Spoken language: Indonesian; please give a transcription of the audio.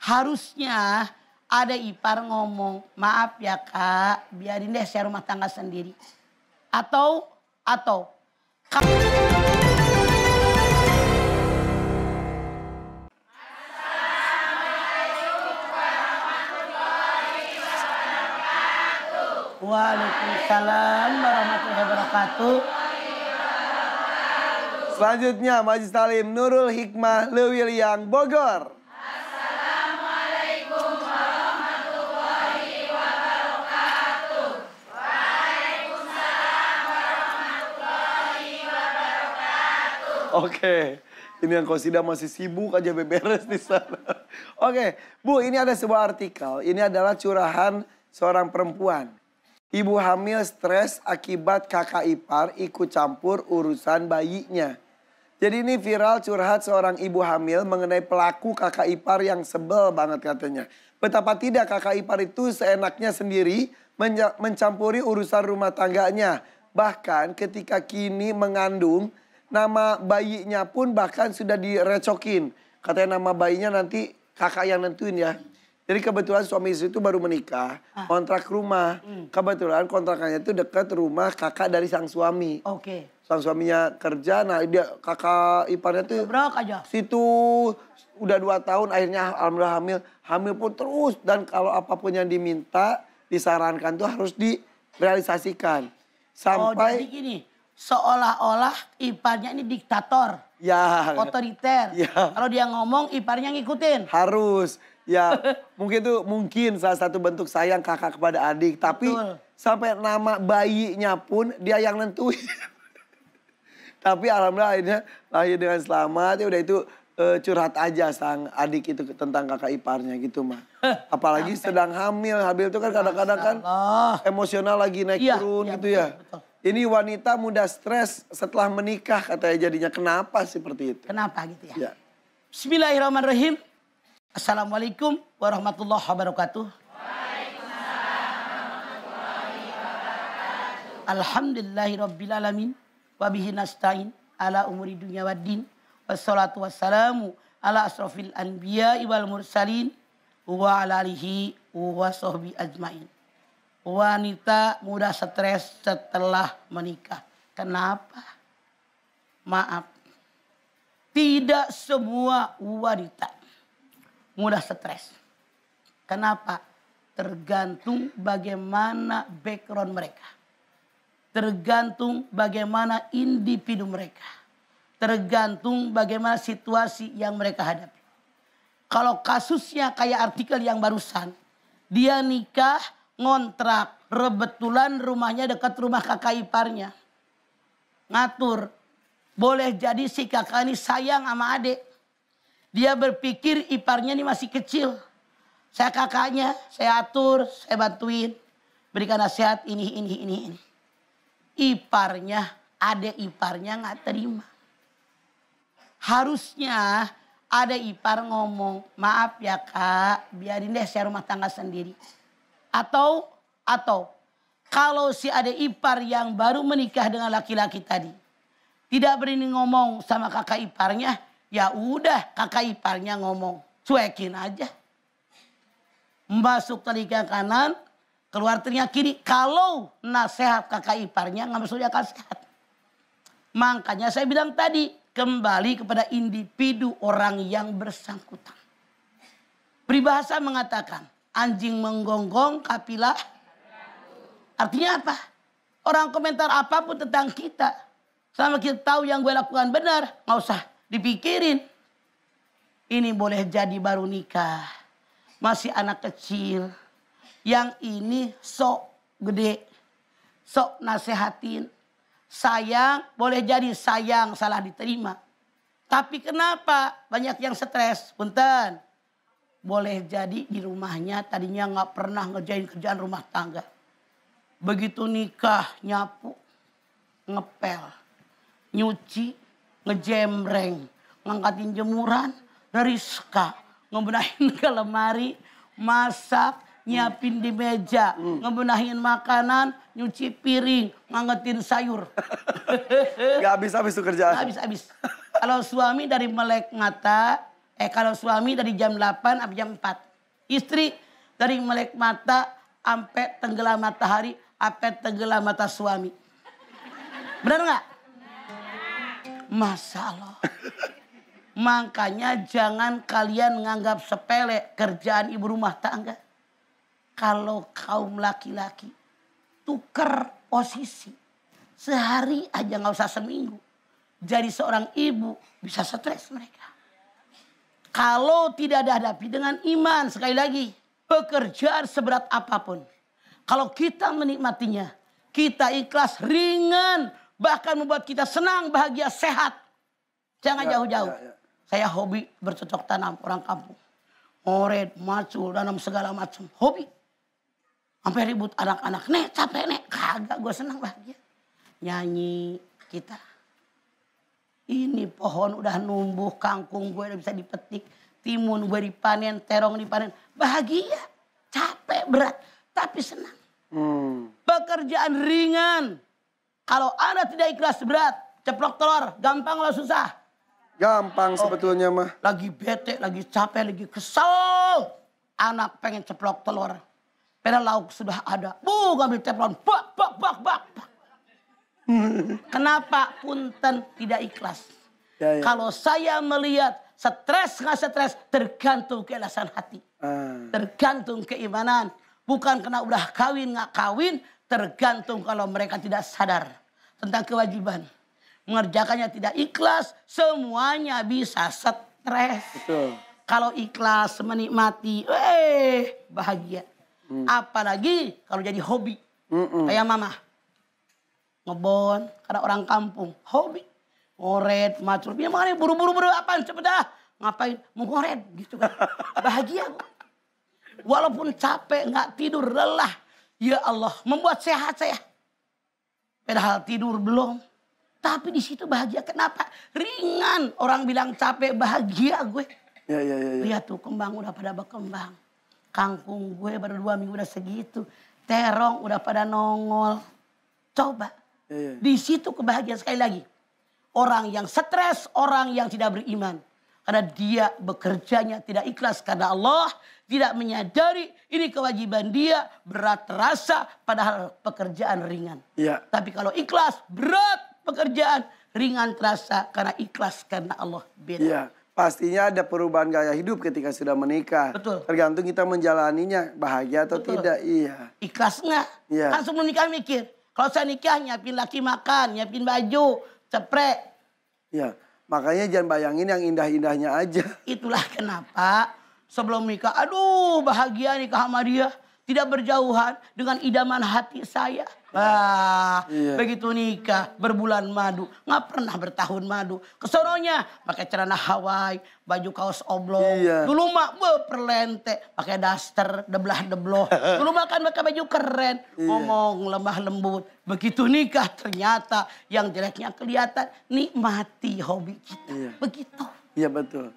Harusnya ada ipar ngomong, maaf ya kak, biarin deh saya rumah tangga sendiri. Atau Waalaikumsalam warahmatullahi wabarakatuh. Selanjutnya Majelis Talim Nurul Hikmah Lewiliang Bogor. Assalamualaikum warahmatullahi wabarakatuh. Waalaikumsalam warahmatullahi wabarakatuh. Oke, ini yang Qosidah masih sibuk aja beberes di sana. Oke, Bu, ini ada sebuah artikel. Ini adalah curahan seorang perempuan. Ibu hamil stres akibat kakak ipar ikut campur urusan bayinya. Jadi ini viral curhat seorang ibu hamil mengenai pelaku kakak ipar yang sebel banget katanya. Betapa tidak kakak ipar itu seenaknya sendiri mencampuri urusan rumah tangganya. Bahkan ketika kini mengandung, nama bayinya pun bahkan sudah direcokin. Katanya nama bayinya nanti kakak yang nentuin ya. Jadi kebetulan suami istri itu baru menikah, kontrak rumah. Kebetulan kontrakannya itu dekat rumah kakak dari sang suami. Oke. Sang suaminya kerja, nah dia kakak iparnya tuh Aja. situ udah 2 tahun akhirnya alhamdulillah hamil pun terus. Dan kalau apapun yang diminta, disarankan tuh harus direalisasikan. Sampai jadi gini, seolah-olah iparnya ini diktator. ya Otoriter. Ya. Kalau dia ngomong iparnya ngikutin. harus. Ya, mungkin salah satu bentuk sayang kakak kepada adik. Tapi Betul. sampai nama bayinya pun dia yang nentuin. Tapi alhamdulillah akhirnya lahir dengan selamat. Ya udah itu curhat aja sang adik itu tentang kakak iparnya gitu mah. Apalagi sedang hamil. Hamil itu kan kadang-kadang kan emosional lagi naik turun gitu ya. Betul. Ini wanita mudah stres setelah menikah katanya jadinya. Kenapa seperti itu? Kenapa gitu ya? Ya. Bismillahirrahmanirrahim. Assalamualaikum warahmatullahi wabarakatuh. Alhamdulillahirrabbilalamin. Wabihi nasta'in ala umuri dunia waddin. Wassalatu wassalamu ala asrafil anbiya wal mursalin. Wa ala alihi wa sahbi ajmain. Wanita mudah stres setelah menikah. Kenapa? Maaf. Tidak semua wanita mudah stres. Kenapa? Tergantung bagaimana background mereka. Tergantung bagaimana individu mereka. Tergantung bagaimana situasi yang mereka hadapi. Kalau kasusnya kayak artikel yang barusan. Dia nikah, ngontrak. Kebetulan rumahnya dekat rumah kakak iparnya. Ngatur. Boleh jadi si kakak ini sayang sama adik. Dia berpikir iparnya ini masih kecil. Saya kakaknya, saya atur, saya bantuin. Berikan nasihat ini. Iparnya, adik iparnya nggak terima. Harusnya ada ipar ngomong, maaf ya kak, biarin deh saya rumah tangga sendiri. Atau kalau si adik ipar yang baru menikah dengan laki-laki tadi. Tidak berani ngomong sama kakak iparnya. Ya udah kakak iparnya ngomong. Cuekin aja. Masuk telinga kanan. Keluar telinga kiri. Kalau nasihat kakak iparnya nggak masuk akal sehat. Makanya saya bilang tadi. Kembali kepada individu orang yang bersangkutan. Peribahasa mengatakan. Anjing menggonggong kapilah. Artinya apa? Orang komentar apapun tentang kita. Selama kita tahu yang gue lakukan benar. Nggak usah dipikirin. Ini boleh jadi baru nikah. Masih anak kecil. Yang ini sok gede. Sok nasehatin. Sayang, boleh jadi sayang salah diterima. Tapi kenapa banyak yang stres? Punten. Boleh jadi di rumahnya tadinya nggak pernah ngerjain kerjaan rumah tangga. Begitu nikah, nyapu, ngepel, nyuci, ngejembreng, ngangkatin jemuran, neriska, ngebenahin ke lemari, masak, nyiapin di meja, ngebenahin makanan, nyuci piring, ngangetin sayur. Gak habis-habis tuh kerjaan. Habis-habis. Kalau suami dari melek mata, Kalau suami dari jam 8 sampai jam 4. Istri dari melek mata sampai tenggelam matahari, sampai tenggelam mata suami. Benar nggak? Masalah. Makanya jangan kalian menganggap sepele kerjaan ibu rumah tangga. Kalau kaum laki-laki tuker posisi. Sehari aja nggak usah seminggu. Jadi seorang ibu bisa stres mereka. Kalau tidak dihadapi dengan iman, sekali lagi, pekerjaan seberat apapun. Kalau kita menikmatinya, kita ikhlas, ringan, bahkan membuat kita senang, bahagia, sehat. Jangan jauh-jauh. Saya hobi bercocok tanam, orang kampung. Oret, macul, tanam segala macam. Hobi. Sampai ribut anak-anak. Nek, capek, Nek. Kagak, gue senang, bahagia. Nyanyi kita. Ini pohon udah numbuh, kangkung gue udah bisa dipetik. Timun gue dipanen, terong dipanen. Bahagia, capek, berat, tapi senang. Pekerjaan ringan. Kalau Anda tidak ikhlas berat, ceplok telur, gampang atau susah? Gampang sebetulnya mah. Lagi bete, lagi capek, lagi kesel. Anak pengen ceplok telur. Padahal lauk sudah ada. Ngambil teflon, bak. Kenapa punten tidak ikhlas? Ya. Kalau saya melihat stres nggak stres tergantung keikhlasan hati. Tergantung keimanan. Bukan karena udah kawin nggak kawin. Tergantung kalau mereka tidak sadar tentang kewajiban. Mengerjakannya tidak ikhlas. Semuanya bisa stres. Betul. Kalau ikhlas menikmati. Bahagia. Apalagi kalau jadi hobi. Kayak mama. Ngebon, karena orang kampung, hobi. Ngoret, macul, ya makanya buru-buru apaan, cepet dah. Ngapain, mau ngoret gitu kan. Bahagia. Walaupun capek, gak tidur, lelah. Ya Allah, membuat sehat saya. Padahal tidur belum. Tapi di situ bahagia, kenapa? Ringan, orang bilang capek, bahagia gue. Ya. Lihat tuh, kembang udah pada berkembang. Kangkung gue baru 2 minggu udah segitu. Terong udah pada nongol. Coba. Ya. Di situ kebahagiaan sekali lagi. Orang yang stres, orang yang tidak beriman. Karena dia bekerjanya tidak ikhlas karena Allah. Tidak menyadari ini kewajiban dia. Berat terasa padahal pekerjaan ringan. Ya. Tapi kalau ikhlas berat pekerjaan. Ringan terasa karena ikhlas karena Allah. Beda. Iya. Pastinya ada perubahan gaya hidup ketika sudah menikah. Betul. Tergantung kita menjalaninya bahagia atau Betul. tidak. Iya. Ikhlas nggak? Iya. Kan sebelum nikah mikir. Kalau saya nikah nyiapin laki makan, nyiapin baju, ceprek. Iya. Makanya jangan bayangin yang indah-indahnya aja. Itulah kenapa sebelum nikah, aduh bahagia nikah sama dia. Tidak berjauhan dengan idaman hati saya. Iya. Begitu nikah berbulan madu. Nggak pernah bertahun madu. Kesononya pakai celana Hawaii, baju kaos oblong. Iya. Dulu mak perlente, pakai daster, deblah-debloh. Dulu makan pakai baju keren, ngomong lemah lembut. Begitu nikah ternyata yang jeleknya kelihatan, nikmati hobi kita. Iya. Begitu. Iya betul.